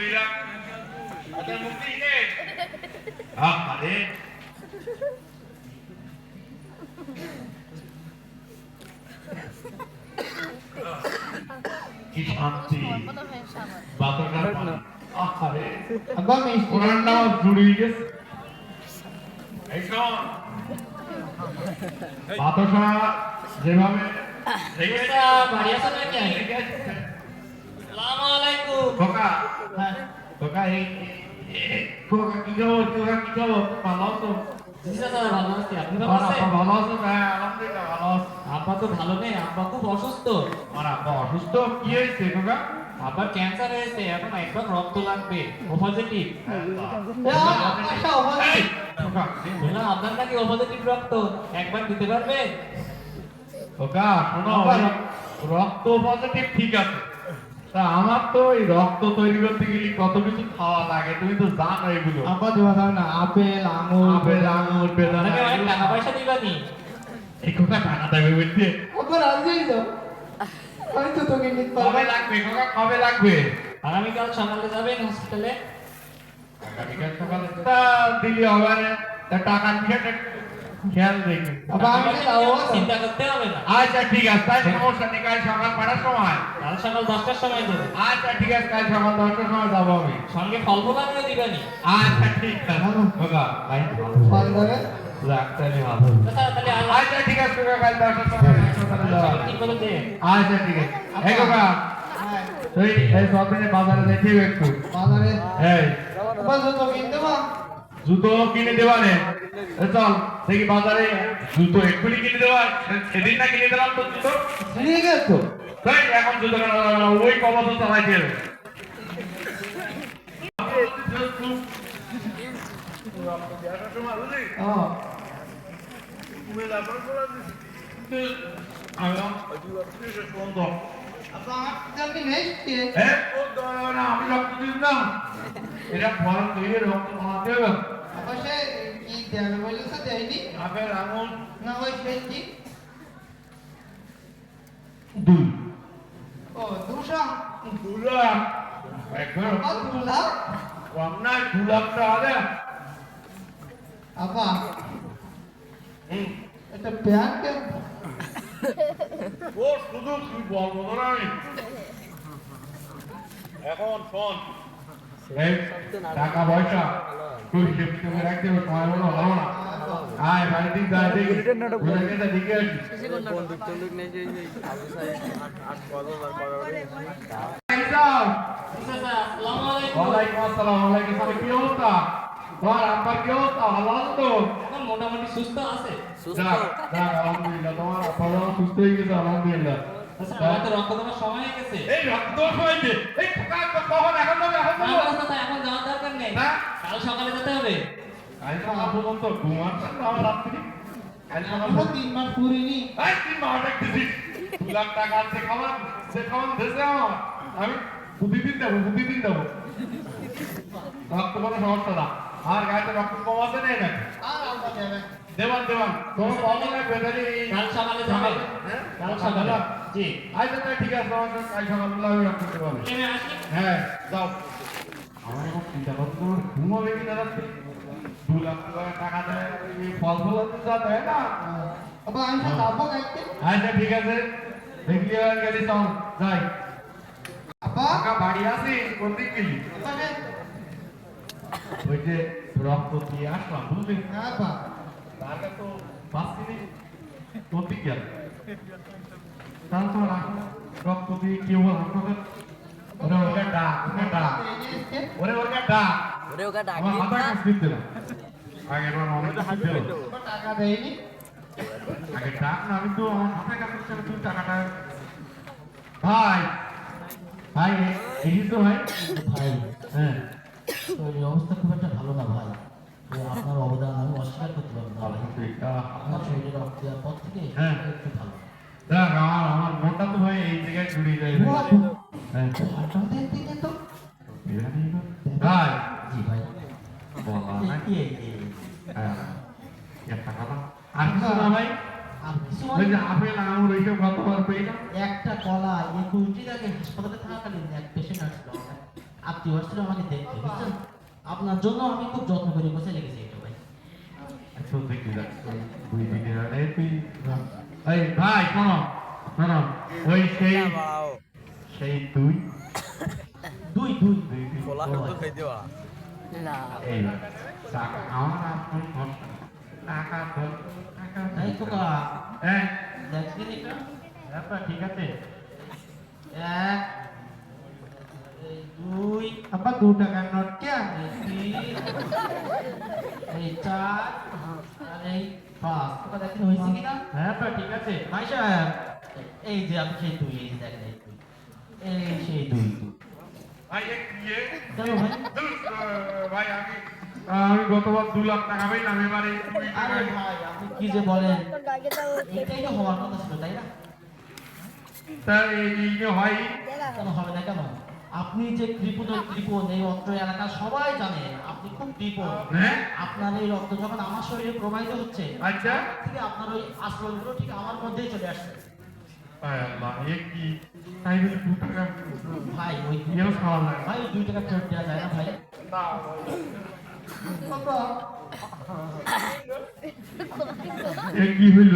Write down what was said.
তুলিরা আচ্ছা মুক্তি নে আরে কি শান্তি বাতাসের পানি আরে আব্বা মিষ্টি কোরআন নাম জুড়িয়ে গেছে এই শোন বাতাসা যেভাবে বাড়ি আছেন নাকি? আসসালামু আলাইকুম। খোকা খোকা এই খোকা কি খবর ভালো আছো জি চাচা, ভালো আছি। আপনি ভালো আর আছেন? আপা ভালো আছো হ্যাঁ আলহামদুলিল্লাহ ভালো আছি আব্বা তো ভালো নেই, আব্বা খুব অসুস্থ। আর আপা অসুস্থ কি হয়েছে খোকা আব্বার ক্যান্সার হয়েছে, এখন একবার রক্ত লাগবে, ও পজিটিভ। এই, খোকা বললাম আপনার নাকি ও পজিটিভ রক্ত, একবার দিতে পারবে? খোকা শোনো রক্ত পজিটিভ ঠিক আছে তা আমার তো এই রক্ত তৈরি করতে গেলে কত কিছু খাওয়া লাগে তুমি তো জানো এগুলো আব্বা দেওয়া যাবে না, আপেল আঙুর আপেল আঙুর বেদানা আপনাকে অনেক টাকা পয়সা দিবানি। এই খোকা টাকা দেবে বলছে আব্বা রাজি তো আমি তো তোকে নিতে পারবো কবে লাগবে খোকা কবে লাগবে আগামীকাল সকালে যাবেন হসপিটালে। আগামীকাল সকালে তা দিলি হবে না তা টাকার বিষয়টা খেয়াল রেখে আব্বা আমি টাকা পয়সা যাবো নিয়ে চিন্তা করতে হবে না। আচ্ছা ঠিক আছে তাই সমস্যা নেই কাল সকাল 5টার সময় কাল সকাল 10টার সময় দেবো। আচ্ছা ঠিক আছে কাল সকাল 10টার সময় যাবো আমি সঙ্গে ফল ফল আনিয়ে দিবানি। আচ্ছা ঠিক আছে খোকা ভাই ফল দেবে ডাক্তারি ভালো তাহলে আচ্ছা ঠিক আছে খোকা কাল 10টার সময় হাসপাতালে যাবো ঠিক করে দে। আচ্ছা ঠিক আছে এই খোকা হ্যাঁ তুই এই সবদিনে বাজারে যাইতে একটু বাজারে এই আব্বা জুতো কিনতে বা জুতো কিনে দেবা নে চল দেখি বাজারে জুতো এক্ষুনি কিনে দেবা সেদিন না কিনে দিলাম তো জুতো ঠিক আছে তো তাই এখন জুতো কেন ওই কবা তো চালাইতে হবে হ্যাঁ আব্বা আমার জলদি নেই আমি রক্ত দিন না এটা ফল দিয়ে রক্ত বানাতে হবে আব্বা সে কি দেবে বলেছে দেয়নি আপেল আঙুর না ওই সে কি দুই ও দুশো দুলাখ একবার দুলা কম না 2 লাখ টাকা হবে আব্বা এটা ব্যাংক ও শুধু কি বলবো না আমি এখন ফোন এই টাকা পয়সা তুই শিফট করে রাখতে হবে সময় হলো ভালো না আয় বাড়ি দিক যাই দেখি ওদেরকে তো দিকে আসি আসসালামু আলাইকুম। ওয়ালাইকুম আসসালাম ওয়ালাইকুম আসসালাম কি অবস্থা তোমার আব্বার কি অবস্থা ভালো আছে তো এখন মোটামুটি সুস্থ আছে। যাক যাক আলহামদুলিল্লাহ তোমার আব্বা যখন সুস্থ হয়ে গেছে আলহামদুলিল্লাহ আচ্ছা, আমার তো রক্ত দেওয়ার সময় হয়ে গেছে। এই রক্ত হয়েছে এই কখন এখন যাবে এখন না, যাবো না, না, এখন যাওয়ার দরকার নেই। না কাল সকালে যেতে হবে। কাল সকাল পর্যন্ত ঘুমাচ্ছেন না আমার রাত্রি কাল সকাল আমরা 3 মাস পুরিনি এই তুই মাঠে দিছিস 2 লাখ টাকা আছে খাবার সে খাবার দেশে আমার আমি প্রতিদিন দেবো রক্ত কোনো সমস্যা না আর গাড়িতে রক্ত কম আছে না নাকি আর আব্বা দেবে দেবান তোমার কত লাগবে তাহলে কাল সকালে যাবে। হ্যাঁ কাল সকালে। জি। আচ্ছা তাই ঠিক আছে তোমার কাল সকালবেলা আমি রক্ত দেবো নেমে আসি। হ্যাঁ যাও আমার এখন চিন্তা করতে তোমার ঘুম হবে কিনা রাত্রে 2 লাখ টাকা দেয় ফল যা দেয় না আব্বা আমি তো যাবো গাইতে আচ্ছা ঠিক আছে দেখলি আর গেলি চল যাই আব্বা টাকা বাড়ি আছে কোন দিক গেলি আব্বা রে ওই যে রক্ত দিয়ে আসলাম বুঝলি না আব্বা তাহলে তো বাঁচছিনি কোন দিক গেল তাহলে তো রক্ত দিয়ে কি বল আপনাদের ওরে ডাক ওরে ডাক ওরে ওকে ডাক আমার মাথায় কাজ দিতে না আগে এবার অনেক দিতে টাকা দেয়নি আগে ডাক না আমি তো আমার মাথায় কাজ দিচ্ছে না তুই টাকাটা ভাই ভাই এই তো ভাই ভাই হ্যাঁ তো এই অবস্থা খুব একটা ভালো না ভাই তো আপনার অবদান আমি অস্বীকার করতে পারবো না ভাই। আলহামদুলিল্লাহ আপনার শরীরে রক্ত দেওয়ার পর থেকে হ্যাঁ। একটু ভালো দেখ আমার মনটা তো ভাই এই জায়গায় জুড়িয়ে যায় হ্যাঁ টাকা দেয়নি তো ভাই জি ভাই বলা এই নাই কি এই হ্যাঁ একটা কথা আর কিছু না ভাই আর কিছু ওই যে আপেল আঙুর এইসব কতবার পেয়ে না একটা কলা এই কুলটি আগে হাসপাতালে থাকাকালীন এক পেশেন্ট আসছিল আত্মীয় আসছিল আমাকে দেখতে, বুঝছেন? আপনার জন্য আমি খুব যত্ন করে বসে লেগেছি এটা ভাই। আচ্ছা দেখি যাক দুই দিনের এই তুই এই ভাই শোনো শোনো ওই সেই তুই দুই দুই দুই দুই খোলা ও কিন্তু ভাই। খাই দেওয়া এই টাকা আমার আপনার টাকা তো টাকা এই খোকা, এই দেখছেন এটা? ব্যাপার ঠিক আছে এক, এই দুই, আবার 2 টাকার নোট কে এই তিন, এই চার, আর এই পাঁচ। খোকা দেখেন হয়েছে কিনা? ব্যাপার ঠিক আছে ভাই সাহেব, এই যে আমি সেই দুই, এই যে দেখেন এই দুই, এই সেই দুই দুই। ভাই এক দিয়ে কেন ভাই? ভাই আমি গতবার 2 লাখ টাকা পেলাম এবারে আরে ভাই আপনি কি যে বলেন, এটাই তো হওয়ার কথা ছিল তাই না? তা এই যে হয় কেন হবে না কেন? আপনি যে কৃপণ এই অত্র এলাকা সবাই জানে আপনি খুব কৃপণ। হ্যাঁ আপনার এই রক্ত যখন আমার শরীরে প্রবাহিত হচ্ছে, আচ্ছা ঠিক আপনার ওই আশ্রয়গুলো ঠিক আমার মধ্যেই চলে আসছে। আয় আল্লাহ এ কি তাই বলে 2 টাকা ভাই ওই এও খাওয়া লাগে ভাই 2 টাকা ফেরত দেওয়া যায় না ভাই? এ কি হইল